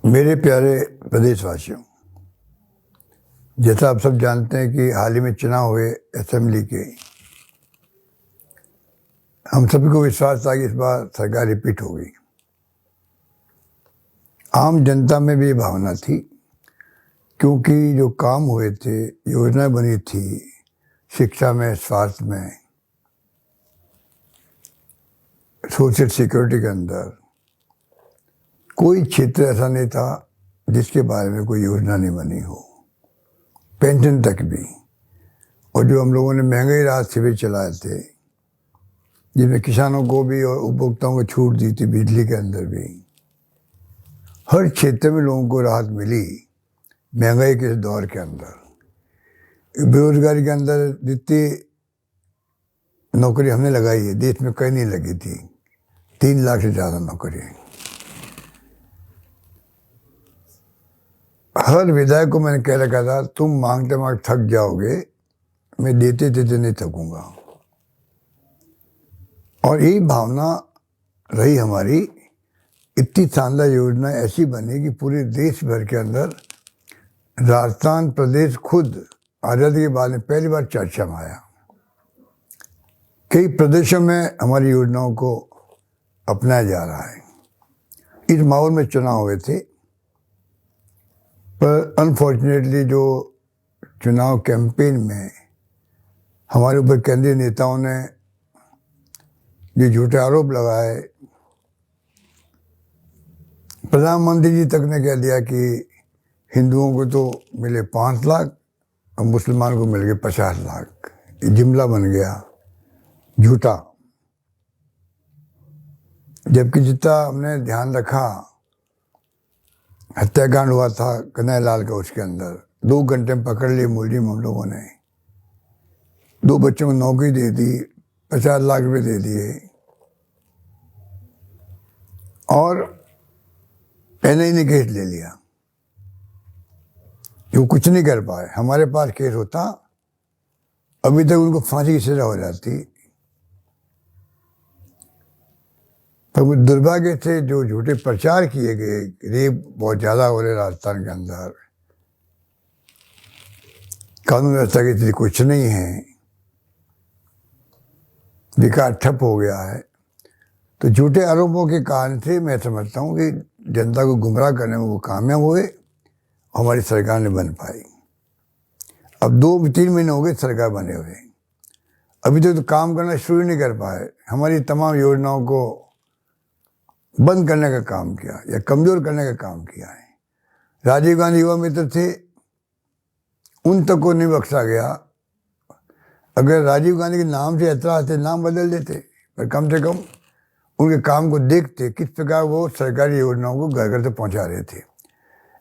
मेरे प्यारे प्रदेशवासियों, जैसा आप सब जानते हैं कि हाल ही में चुनाव हुए असेंबली के। हम सभी को विश्वास था कि इस बार सरकार रिपीट होगी। आम जनता में भी ये भावना थी, क्योंकि जो काम हुए थे, योजना बनी थी शिक्षा में, स्वास्थ्य में, सोशल सिक्योरिटी के अंदर, कोई क्षेत्र ऐसा नहीं था जिसके बारे में कोई योजना नहीं बनी हो, पेंशन तक भी। और जो हम लोगों ने महंगाई राहत शिविर चलाए थे, जिसमें किसानों को भी और उपभोक्ताओं को छूट दी थी, बिजली के अंदर भी, हर क्षेत्र में लोगों को राहत मिली। महंगाई के इस दौर के अंदर, बेरोजगारी के अंदर जितनी नौकरी हमने लगाई है, देश में कहीं नहीं लगी थी। 3 लाख से ज़्यादा नौकरी। हर विधायक को मैंने कह रखा था, तुम मांगते मांगते थक जाओगे, मैं देते देते नहीं थकूंगा। और यही भावना रही हमारी। इतनी शानदार योजना ऐसी बनी कि पूरे देश भर के अंदर राजस्थान प्रदेश खुद आज़ादी के बाद में पहली बार चर्चा में आया। कई प्रदेशों में हमारी योजनाओं को अपनाया जा रहा है। इस माहौल में चुनाव हुए थे, पर अनफॉर्चुनेटली जो चुनाव कैंपेन में हमारे ऊपर केंद्रीय नेताओं ने जो झूठे आरोप लगाए, प्रधानमंत्री जी तक ने कह दिया कि हिंदुओं को तो मिले 5 लाख और मुसलमान को मिल गए 50 लाख। ये जुमला बन गया झूठा। जबकि जितना हमने ध्यान रखा, हत्याकांड हुआ था कन्हैयालाल का, उसके अंदर 2 घंटे में पकड़ लिए मुलजिम हम लोगों ने। 2 बच्चों को नौकरी दे दी, 50 लाख रुपए दे दिए, और एनआईए ने केस ले लिया। जो कुछ नहीं कर पाए। हमारे पास केस होता, अभी तक उनको फांसी की सजा हो जाती। पर दुर्भाग्य से जो झूठे प्रचार किए गए, रेप बहुत ज़्यादा हो रहे राजस्थान के अंदर, कानून व्यवस्था की स्थिति कुछ नहीं है, विकास ठप हो गया है, तो झूठे आरोपों के कारण से मैं समझता हूँ कि जनता को गुमराह करने में वो कामयाब हुए, हमारी सरकार ने बन पाई। अब 2-3 महीने हो गए सरकार बने हुए, अभी तक तो काम करना शुरू नहीं कर पाए। हमारी तमाम योजनाओं को बंद करने का काम किया या कमजोर करने का काम किया है। राजीव गांधी युवा मित्र थे, उन तक को नहीं बख्शा गया। अगर राजीव गांधी के नाम से ऐतराज थे, नाम बदल देते, पर कम से कम उनके काम को देखते, किस प्रकार वो सरकारी योजनाओं को घर घर तक पहुंचा रहे थे।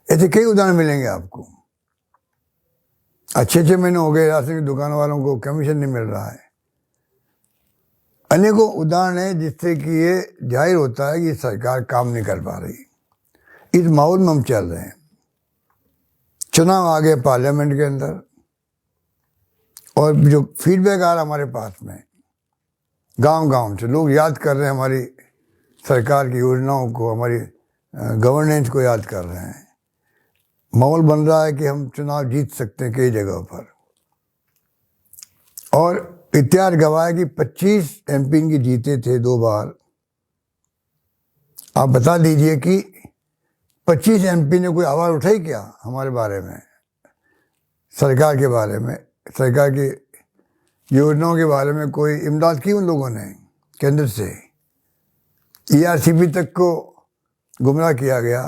ऐसे कई उदाहरण मिलेंगे आपको। 6 महीने हो गए राशन की दुकान वालों को कमीशन नहीं मिल रहा है। अनेकों उदाहरण हैं जिससे कि ये जाहिर होता है कि सरकार काम नहीं कर पा रही। इस माहौल में हम चल रहे हैं। चुनाव आ गए पार्लियामेंट के अंदर, और जो फीडबैक आ रहा हमारे पास में, गांव-गांव से लोग याद कर रहे हैं हमारी सरकार की योजनाओं को, हमारी गवर्नेंस को याद कर रहे हैं। माहौल बन रहा है कि हम चुनाव जीत सकते हैं कई जगहों पर। और इतिहास गवाह है कि 25 एमपी इनके जीते थे 2 बार। आप बता दीजिए कि 25 एमपी ने कोई आवाज़ उठाई क्या हमारे बारे में, सरकार के बारे में, सरकार की योजनाओं के बारे में? कोई इमदाद की उन लोगों ने केंद्र से? ईआरसीपी तक को गुमराह किया गया,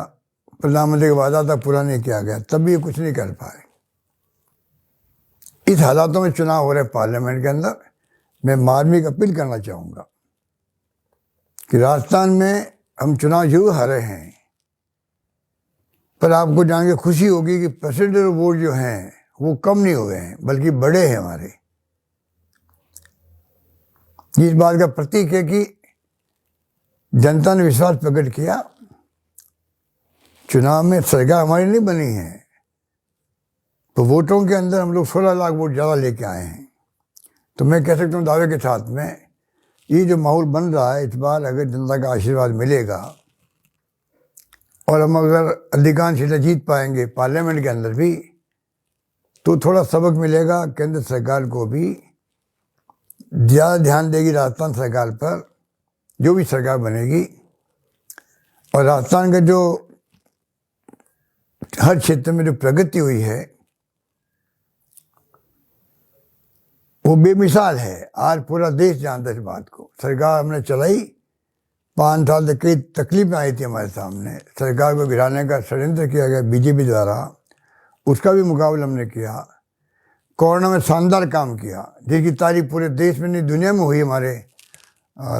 प्रधानमंत्री का वादा था पूरा नहीं किया गया, तब भी ये कुछ नहीं कर पाए। इस हालातों में चुनाव हो रहे पार्लियामेंट के अंदर, मैं मार्मिक अपील करना चाहूँगा कि राजस्थान में हम चुनाव जरूर हारे हैं, पर आपको जान के खुशी होगी कि परसेंटेज वोट जो हैं वो कम नहीं हुए हैं, बल्कि बढ़े हैं हमारे। इस बात का प्रतीक है कि जनता ने विश्वास प्रकट किया। चुनाव में सरकार हमारी नहीं बनी है, तो वोटों के अंदर हम लोग 16 लाख वोट ज़्यादा लेके आए हैं। तो मैं कह सकता हूँ दावे के साथ में, ये जो माहौल बन रहा है, इस बार अगर जनता का आशीर्वाद मिलेगा और हम अगर अधिकांश सीटें जीत पाएंगे पार्लियामेंट के अंदर भी, तो थोड़ा सबक मिलेगा केंद्र सरकार को भी। ज़्यादा ध्यान देगी राजस्थान सरकार पर, जो भी सरकार बनेगी। और राजस्थान का जो हर क्षेत्र में जो प्रगति हुई है वो बेमिसाल है। आज पूरा देश जानता है इस बात को। सरकार हमने चलाई, 5 साल तक कई तकलीफें आई थी हमारे सामने। सरकार को गिराने का षड्यंत्र किया गया बीजेपी द्वारा, उसका भी मुकाबला हमने किया। कोरोना में शानदार काम किया, जिसकी तारीफ पूरे देश में नहीं दुनिया में हुई। हमारे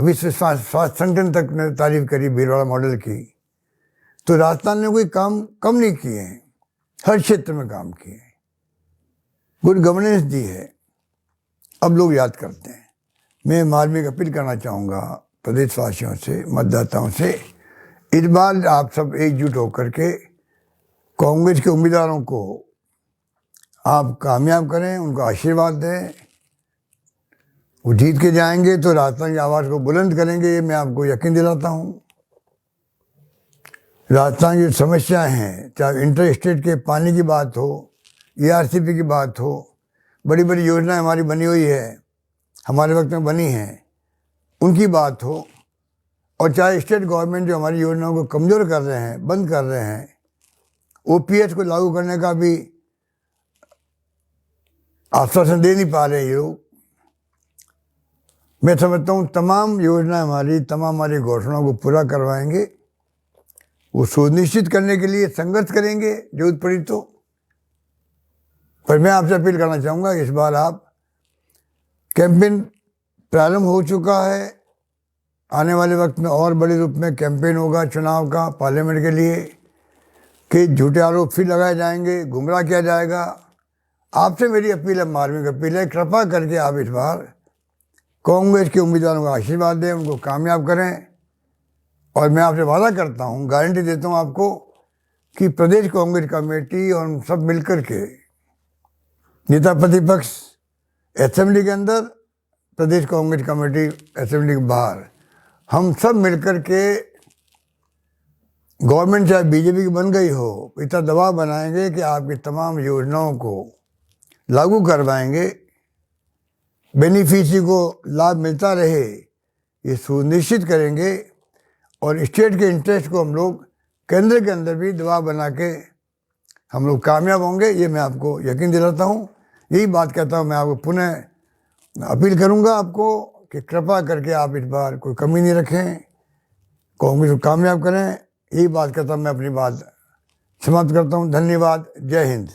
विश्व स्वास्थ्य संगठन तक ने तारीफ करी भीलवाड़ा मॉडल की। तो राजस्थान ने कोई काम कम नहीं किए हैं, हर क्षेत्र में काम किए हैं, गुड गवर्नेंस दी है। अब लोग याद करते हैं। मैं मार्मिक अपील करना चाहूँगा प्रदेशवासियों से, मतदाताओं से, इस बार आप सब एकजुट होकर के कांग्रेस के उम्मीदवारों को आप कामयाब करें, उनको आशीर्वाद दें। वो जीत के जाएंगे तो राजस्थान की आवाज़ को बुलंद करेंगे, ये मैं आपको यकीन दिलाता हूँ। राजस्थान की समस्याएं हैं, चाहे इंटर स्टेट के पानी की बात हो, ERCP की बात हो, बड़ी बड़ी योजनाएं हमारी बनी हुई है, हमारे वक्त में बनी हैं, उनकी बात हो, और चाहे स्टेट गवर्नमेंट जो हमारी योजनाओं को कमज़ोर कर रहे हैं, बंद कर रहे हैं, OPS को लागू करने का भी आश्वासन दे नहीं पा रहे ये लोग। मैं समझता हूँ तमाम योजना हमारी, तमाम हमारी घोषणाओं को पूरा करवाएंगे। वो सुनिश्चित करने के लिए संघर्ष करेंगे जरूरत पड़ी तो। पर मैं आपसे अपील करना चाहूँगा, इस बार आप कैंपेन प्रारंभ हो चुका है, आने वाले वक्त में और बड़े रूप में कैंपेन होगा चुनाव का पार्लियामेंट के लिए, कि झूठे आरोप फिर लगाए जाएंगे, गुमराह किया जाएगा। आपसे मेरी अपील है, मार्मिक अपील है, कृपा करके आप इस बार कांग्रेस के उम्मीदवारों को आशीर्वाद दें, उनको कामयाब करें। और मैं आपसे वादा करता हूँ, गारंटी देता हूँ आपको, कि प्रदेश कांग्रेस कमेटी और हम सब मिलकर के, नेता प्रतिपक्ष असेंबली के अंदर, प्रदेश कांग्रेस कमेटी असेंबली के बाहर, हम सब मिलकर के गवर्नमेंट चाहे बीजेपी की बन गई हो, इतना दबाव बनाएंगे कि आपकी तमाम योजनाओं को लागू करवाएंगे, बेनिफिशियरी को लाभ मिलता रहे, ये सुनिश्चित करेंगे। और स्टेट के इंटरेस्ट को हम लोग केंद्र के अंदर भी दबाव बना के हम लोग कामयाब होंगे, ये मैं आपको यकीन दिलाता हूँ। यही बात कहता हूँ, मैं आपको पुनः अपील करूँगा आपको कि कृपा करके आप इस बार कोई कमी नहीं रखें, कांग्रेस को कामयाब करें। यही बात कहता हूँ, मैं अपनी बात समाप्त करता हूँ। धन्यवाद। जय हिंद।